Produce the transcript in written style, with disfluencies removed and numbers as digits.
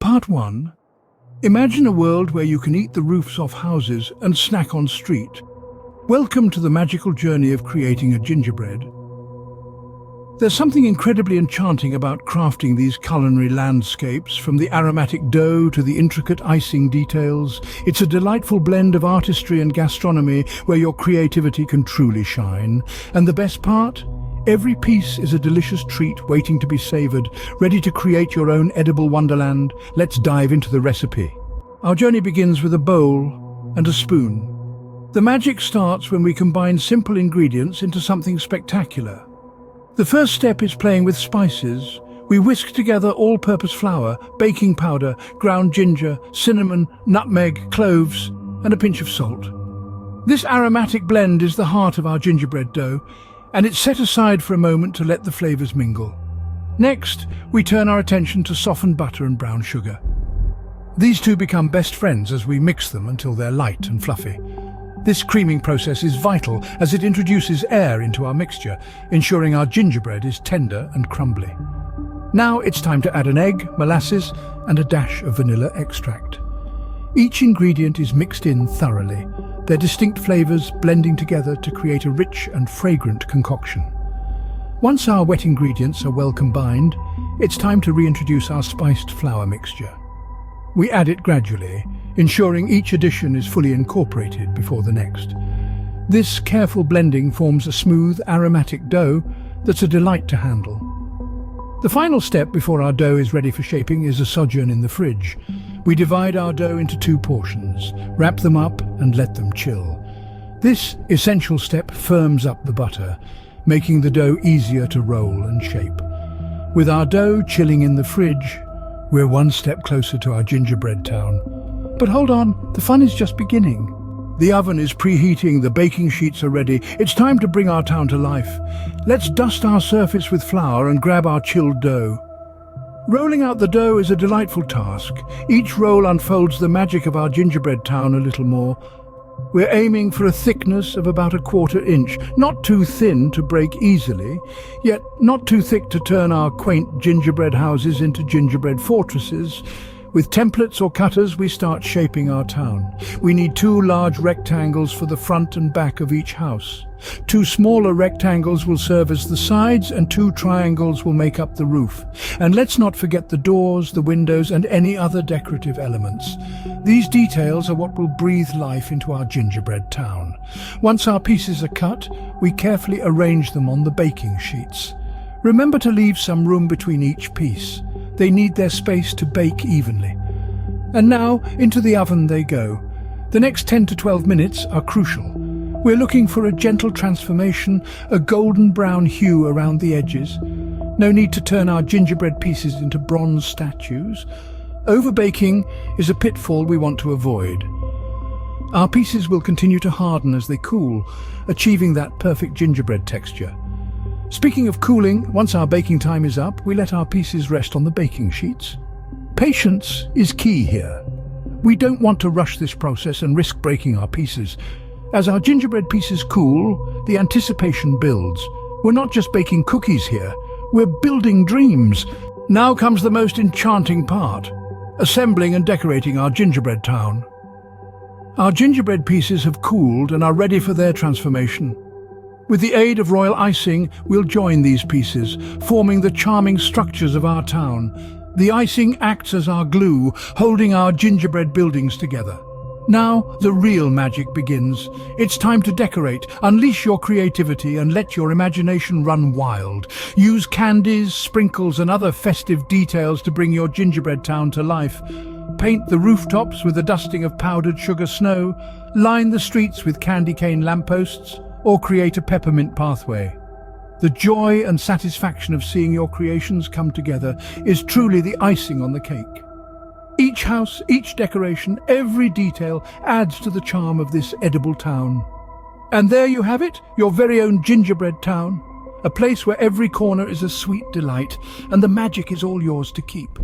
Part 1. Imagine a world where you can eat the roofs off houses and snack on street. Welcome to the magical journey of creating a gingerbread. There's something incredibly enchanting about crafting these culinary landscapes, from the aromatic dough to the intricate icing details. It's a delightful blend of artistry and gastronomy where your creativity can truly shine. And the best part? Every piece is a delicious treat waiting to be savoured, ready to create your own edible wonderland. Let's dive into the recipe. Our journey begins with a bowl and a spoon. The magic starts when we combine simple ingredients into something spectacular. The first step is playing with spices. We whisk together all-purpose flour, baking powder, ground ginger, cinnamon, nutmeg, cloves, and a pinch of salt. This aromatic blend is the heart of our gingerbread dough, and it's set aside for a moment to let the flavours mingle. Next, we turn our attention to softened butter and brown sugar. These two become best friends as we mix them until they're light and fluffy. This creaming process is vital as it introduces air into our mixture, ensuring our gingerbread is tender and crumbly. Now it's time to add an egg, molasses, and a dash of vanilla extract. Each ingredient is mixed in thoroughly, their distinct flavours blending together to create a rich and fragrant concoction. Once our wet ingredients are well combined, it's time to reintroduce our spiced flour mixture. We add it gradually, ensuring each addition is fully incorporated before the next. This careful blending forms a smooth, aromatic dough that's a delight to handle. The final step before our dough is ready for shaping is a sojourn in the fridge. We divide our dough into 2 portions, wrap them up and let them chill. This essential step firms up the butter, making the dough easier to roll and shape. With our dough chilling in the fridge, we're one step closer to our gingerbread town. But hold on, the fun is just beginning. The oven is preheating, the baking sheets are ready. It's time to bring our town to life. Let's dust our surface with flour and grab our chilled dough. Rolling out the dough is a delightful task. Each roll unfolds the magic of our gingerbread town a little more. We're aiming for a thickness of about 1/4 inch, not too thin to break easily, yet not too thick to turn our quaint gingerbread houses into gingerbread fortresses. With templates or cutters, we start shaping our town. We need 2 large rectangles for the front and back of each house. 2 smaller rectangles will serve as the sides, and 2 triangles will make up the roof. And let's not forget the doors, the windows, and any other decorative elements. These details are what will breathe life into our gingerbread town. Once our pieces are cut, we carefully arrange them on the baking sheets. Remember to leave some room between each piece. They need their space to bake evenly. And now, into the oven they go. The next 10 to 12 minutes are crucial. We're looking for a gentle transformation, a golden brown hue around the edges. No need to turn our gingerbread pieces into bronze statues. Overbaking is a pitfall we want to avoid. Our pieces will continue to harden as they cool, achieving that perfect gingerbread texture. Speaking of cooling, once our baking time is up, we let our pieces rest on the baking sheets. Patience is key here. We don't want to rush this process and risk breaking our pieces. As our gingerbread pieces cool, the anticipation builds. We're not just baking cookies here, we're building dreams. Now comes the most enchanting part, assembling and decorating our gingerbread town. Our gingerbread pieces have cooled and are ready for their transformation. With the aid of royal icing, we'll join these pieces, forming the charming structures of our town. The icing acts as our glue, holding our gingerbread buildings together. Now, the real magic begins. It's time to decorate. Unleash your creativity and let your imagination run wild. Use candies, sprinkles, and other festive details to bring your gingerbread town to life. Paint the rooftops with a dusting of powdered sugar snow. Line the streets with candy cane lampposts, or create a peppermint pathway. The joy and satisfaction of seeing your creations come together is truly the icing on the cake. Each house, each decoration, every detail adds to the charm of this edible town. And there you have it, your very own gingerbread town, a place where every corner is a sweet delight, and the magic is all yours to keep.